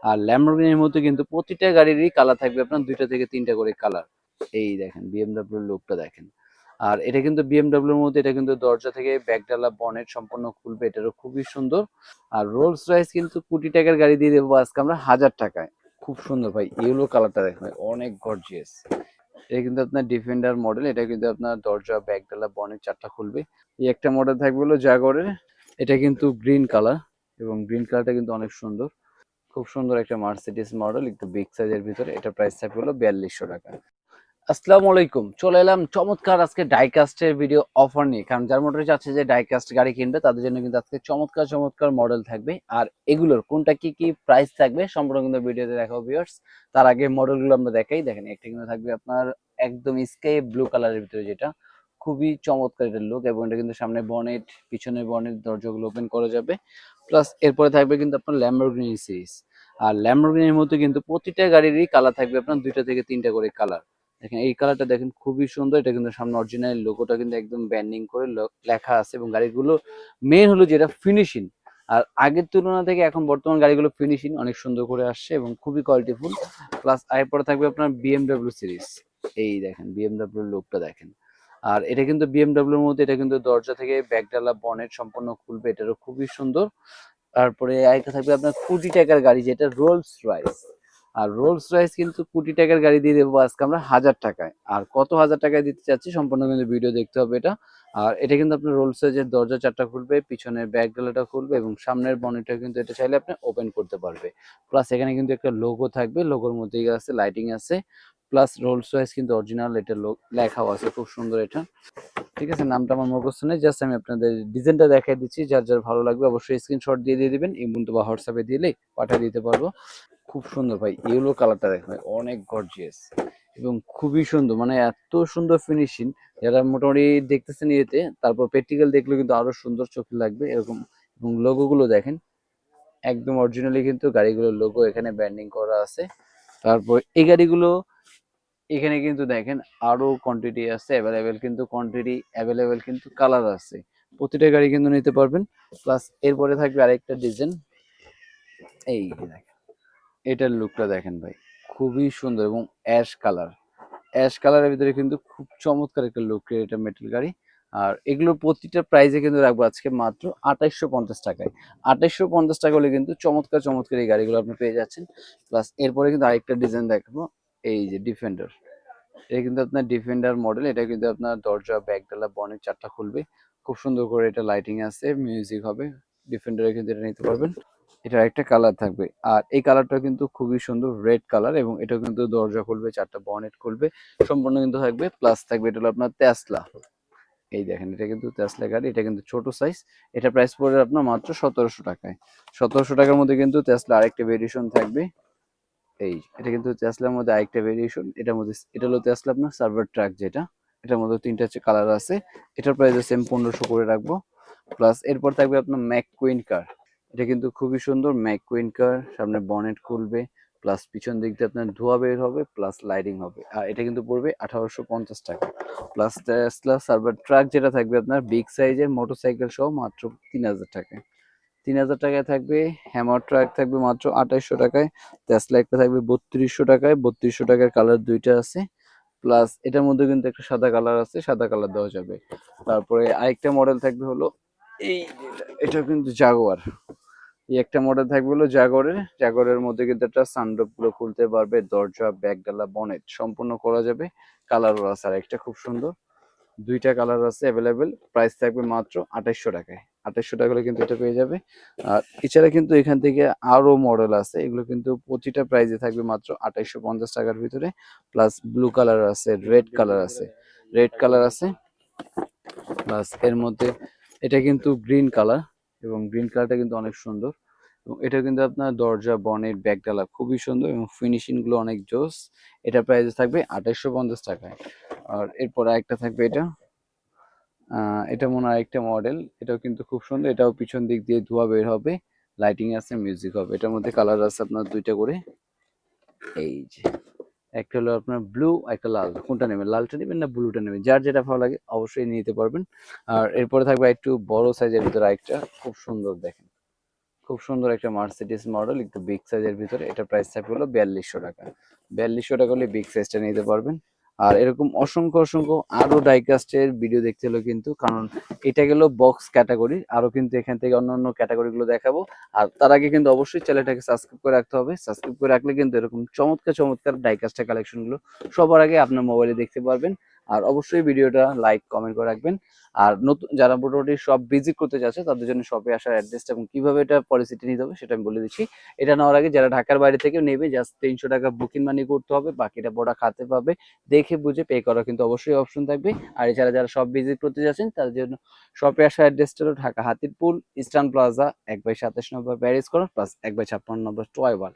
আর ল্যাম্বরগিনির মধ্যে কিন্তু প্রতিটা গাড়িরই কালার থাকবে আপনার 2টা থেকে 3টা করে কালার। এই দেখেন বিএমডব্লিউর লুকটা দেখেন। আর এটা কিন্তু বিএমডব্লিউর মধ্যে এটা কিন্তু দরজা থেকে ব্যাকডালা বনেট সম্পূর্ণ খুলবে, এটারও খুবই সুন্দর। আর রোলস রয়েস কিন্তু কোটি টাকার গাড়ি দিয়ে দেবো আজকে আমরা 1000 টাকায়। খুব সুন্দর ভাই, ইয়েলো কালারটা দেখেন ভাই, অনেক গর্জিয়াস। এটা কিন্তু আপনার ডিফেন্ডার মডেল, এটা কিন্তু আপনার দরজা ব্যাকডালা বনেট চারটা খুলবে। এই একটা মডেল থাকবে হলো জাগরের, এটা কিন্তু গ্রিন কালার, এবং গ্রিন কালারটা কিন্তু অনেক সুন্দর। খুব সুন্দর একটা মার্সিডিজ মডেল, একটু বিগ সাইজের ভিতরে। এটা প্রাইস থাকবে হলো 4200 টাকা। আসসালামু আলাইকুম, চলে এলাম চমৎকার আজকে ডাইকাস্টের ভিডিও অফার নিয়ে। কারণ যার মোটরে চাচ্ছে যে ডাইকাস্ট গাড়ি কিনবে তাদের জন্য কিন্তু আজকে চমৎকার চমৎকার মডেল থাকবে। আর এগুলোর কোনটা কি কি প্রাইস থাকবে সম্পূর্ণ কিন্তু ভিডিওতে দেখাবো ভিউয়ার্স। তার আগে মডেলগুলো আমরা দেখাই। দেখেন একটা কিন্তু থাকবে আপনার একদম স্কাই ব্লু কালারের ভিতরে, যেটা খুবই চমৎকার একটা লুক, এবং এটা কিন্তু সামনে বনেট, পিছনে বনেট, দরজাগুলো ওপেন করা যাবে। প্লাস এরপরে থাকবে কিন্তু আপনার ল্যাম্বরগিনি সিরিজ। আর ল্যাম্বরগিনির মধ্যে কিন্তু প্রতিটা গাড়িরই কালার থাকবে আপনার 2টা থেকে 3টা করে কালার। দেখেন এই কালারটা দেখেন, খুবই সুন্দর। এটা কিন্তু সামনে অরিজিনাল লোগোটা কিন্তু একদম ব্যান্ডিং করে লেখা আছে, এবং গাড়িগুলো মেন হলো যেটা ফিনিশিং। আর আগের তুলনা থেকে এখন বর্তমান গাড়িগুলো ফিনিশিং অনেক সুন্দর করে আসছে এবং খুবই কোয়ালিটিফুল। প্লাস এরপরে থাকবে আপনার বিএমডব্লিউ সিরিজ। এই দেখেন বিএমডব্লিউ লুকটা দেখেন। আর এটা কিন্তু বিএমডব্লিউর মধ্যে এটা কিন্তু দরজা থেকে ব্যাকডালা বনেট সম্পূর্ণ খুলবে, এটারও খুবই সুন্দর। তারপরে আরেকটা থাকবে আপনার কোটি টাকার গাড়ি, যেটা রোলস রয়েস। আর রোলস রয়েস কিন্তু কোটি টাকার গাড়ি দিয়ে দেবো আজকে আমরা 1000 টাকায়। আর কত 1000 টাকায় দিতে চাচ্ছি সম্পূর্ণ কিন্তু ভিডিও দেখতে হবে এটা। আর এটা কিন্তু আপনার রোলস রয়েসের দরজা চারটা খুলবে, পিছনের ব্যাক ডালাটা খুলবে, এবং সামনের বনেটটা কিন্তু এটা চাইলে আপনি ওপেন করতে পারবে। প্লাস এখানে কিন্তু একটা লোগো থাকবে, লোগোর মধ্যে আছে লাইটিং আছে। প্লাস রোলস রয়েস কিন্তু অরিজিনাল এটা লেখাও আছে, খুব সুন্দর এটা। ঠিক আছে, নামটা আমার মুখস্থ নেই, জাস্ট আমি আপনাদের ডিজাইনটা দেখাই দিচ্ছি। যার যার ভালো লাগবে অবশ্যই স্ক্রিনশট দিয়ে দিবেন, ইমো বা হোয়াটসঅ্যাপে দিলে পাঠিয়ে দিতে পারবো। খুব সুন্দর ভাই, ইয়েলো কালারটা দেখেন ভাই, অনেক গর্জিয়াস এবং খুবই সুন্দর, মানে এত সুন্দর ফিনিশিং। যারা মোটামুটি দেখতেছেন ইয়েতে, তারপর প্র্যাকটিক্যাল দেখলে কিন্তু আরো সুন্দর চোখে লাগবে এরকম। এবং লোগো গুলো দেখেন, একদম অরিজিনালি কিন্তু গাড়িগুলোর লোগো এখানে ব্যান্ডিং করা আছে। তারপর এই গাড়িগুলো এখানে কিন্তু দেখেন আরো কোয়ান্টিটি আছে অ্যাভেলেবেল, কিন্তু কোয়ান্টিটি অ্যাভেলেবেল কিন্তু কালার আছে। প্রতিটা গাড়ি কিন্তু নিতে পারবেন। প্লাস এরপরে থাকবে আরেকটা ডিজাইন। এই যে দেখেন, এটার লুকটা দেখেন ভাই, খুবই সুন্দর এবং অ্যাশ কালার। অ্যাশ কালারের ভিতরে কিন্তু খুব চমৎকার একটা লুক, এটা মেটাল গাড়ি। আর এগুলোর প্রতিটা প্রাইসে কিন্তু রাখবো আজকে মাত্র 2850 টাকায়। 2850 টাকা হলে কিন্তু চমৎকার চমৎকার এই গাড়িগুলো আপনি পেয়ে যাচ্ছেন। প্লাস এরপরে কিন্তু আরেকটা ডিজাইন দেখাবো। এই যে ডিফেন্ডার, এটা কিন্তু আপনার ডিফেন্ডার মডেল, এটা কিন্তু আপনার দরজা ব্যাকডালা বনেট চারটা খুলবে। খুব সুন্দর করে এটা লাইটিং আছে, মিউজিক হবে। ডিফেন্ডারে কিন্তু এটা নিতে পারবেন। এটার একটা কালার থাকবে। আর এই কালারটা কিন্তু খুবই সুন্দর, রেড কালার, এবং এটা কিন্তু দরজা খুলবে, চারটা বনেট খুলবে, সম্পূর্ণ কিন্তু থাকবে। প্লাস থাকবে এটা হলো আপনার তেসলা। এই দেখেন, এটা কিন্তু তেসলা গাড়ি, এটা কিন্তু ছোট সাইজ। এটা প্রাইস পড়বে আপনার মাত্র 1700 টাকায়। 1700 টাকার মধ্যে কিন্তু তেসলা আরেকটা ভেরিয়েশন থাকবে। এই এটা কিন্তু টেসলার মধ্যে আরেকটা ভেরিয়েশন, এটার মধ্যে এটা হলো টেসলা আপনার সার্ভার ট্রাক, যেটা এটার মধ্যে তিনটা কালার আছে। এটার প্রাইস সেম 1500 করে রাখবো। প্লাস এরপর থাকবে আপনার ম্যাককুইন কার। এটা কিন্তু খুবই সুন্দর ম্যাককুইন কার, সামনে বনেট খুলবে, প্লাস পিছন দিক দিয়ে আপনার ধোয়া বের হবে, প্লাস লাইটিং হবে। আর এটা কিন্তু পড়বে 1850 টাকা। প্লাস টেসলা সার্ভার ট্রাক যেটা থাকবে আপনার বিগ সাইজের মোটরসাইকেল সহ মাত্র 3000 টাকায়। 3000 টাকায় থাকবে। হ্যামার ট্রাক থাকবে মাত্র 2800 টাকায়। টেসলা একটা থাকবে 3200 টাকায়। 3200 টাকার কালার দুইটা আছে। প্লাস এটার মধ্যে কিন্তু একটা সাদা কালার আছে, সাদা কালার দেওয়া যাবে। তারপরে আরেকটা মডেল থাকবে হলো এই এটা কিন্তু জাগুয়ার। এই একটা মডেল থাকবে হলো জাগরের। জাগরের মধ্যে কিন্তু একটা সানরুফ গুলো খুলতে পারবে, দরজা ব্যাকডালা বনেট সম্পূর্ণ করা যাবে। কালারও আছে আর একটা খুব সুন্দর। দুইটা কালার আছে অ্যাভেলেবেল। প্রাইস থাকবে মাত্র 2800 টাকায়। 2800 টাকা হলে কিন্তু এটা পেয়ে যাবে। আর এছাড়া কিন্তু এখান থেকে আরো মডেল আছে, এগুলো কিন্তু প্রতিটা প্রাইসে থাকবে মাত্র 2850 টাকার ভিতরে। প্লাস ব্লু কালার আছে, রেড কালার আছে, রেড কালার আছে। প্লাস এর মধ্যে এটা কিন্তু গ্রিন কালার, এবং গ্রিন কালারটা কিন্তু অনেক সুন্দর। এবং এটা কিন্তু আপনার দরজা বনেট ব্যাকডালা খুবই সুন্দর, এবং ফিনিশিং গুলো অনেক জোস। এটা প্রাইস থাকবে 2850 টাকায়। আর এরপর আরেকটা থাকবে এটা। এটা মনে হয় একটা মডেল, এটাও কিন্তু খুব সুন্দর। এটাও পিছন দিক দিয়ে ধোঁয়া বের হবে, লাইটিং আছে, মিউজিক হবে। এটার মধ্যে কালার আছে আপনার দুইটা করে। এই যে একটা হলো আপনার ব্লু, একটা লাল, কোনটা নেবেন? লালটা নেবেন না ব্লুটা নেবেন? যার যেটা ভালো লাগে অবশ্যই নিতে পারবেন। আর এরপরে থাকবে একটু বড় সাইজের ভিতরে একটা খুব সুন্দর দেখেন, খুব সুন্দর একটা মার্সিডিজ মডেল, একটু বিগ সাইজের ভিতরে। এটা প্রাইস থাকবে হলো 4200 টাকা। 4200 টাকা হলে বিগ সাইজটা নিতে পারবেন। আর এরকম অসংখ্য অসংখ্য আরো ডাইকাস্টের ভিডিও দেখতে হলো কিন্তু, কারণ এটা গেল বক্স ক্যাটাগরি, আরো কিন্তু এখান থেকে অন্যান্য ক্যাটাগরি গুলো দেখাবো। আর তার আগে কিন্তু অবশ্যই চ্যানেলটাকে সাবস্ক্রাইব করে রাখতে হবে। সাবস্ক্রাইব করে রাখলে কিন্তু এরকম চমৎকার চমৎকার ডাইকাস্টের কালেকশন গুলো সবার আগে আপনার মোবাইলে দেখতে পারবেন। আর অবশ্যই ভিডিওটা লাইক কমেন্ট করে রাখবেন। আর নতুন যারা মোটামুটি সব ভিজিট করতে যাচ্ছে তাদের জন্য শপে আসার অ্যাড্রেসটা এবং কিভাবে এটা পলিসিটি নিতে হবে সেটা আমি বলে দিচ্ছি। এটা নেওয়ার আগে যারা ঢাকার বাইরে থেকে নেবে জাস্ট 300 টাকা বুকিং মানি করতে হবে, বাকিটা প্রোডাক্ট হাতে পাবে। দেখে বুঝে পে করা কিন্তু অবশ্যই অপশন থাকবে। আর এছাড়া যারা সব ভিজিট করতে যাচ্ছেন তাদের জন্য শপে আসার অ্যাড্রেসটা হলো ঢাকা হাতিরপুল ইস্টার্ন প্লাজা 1/27 নম্বর প্যারিস কর্নার প্লাস 1/56 নম্বর টয় ওয়াল।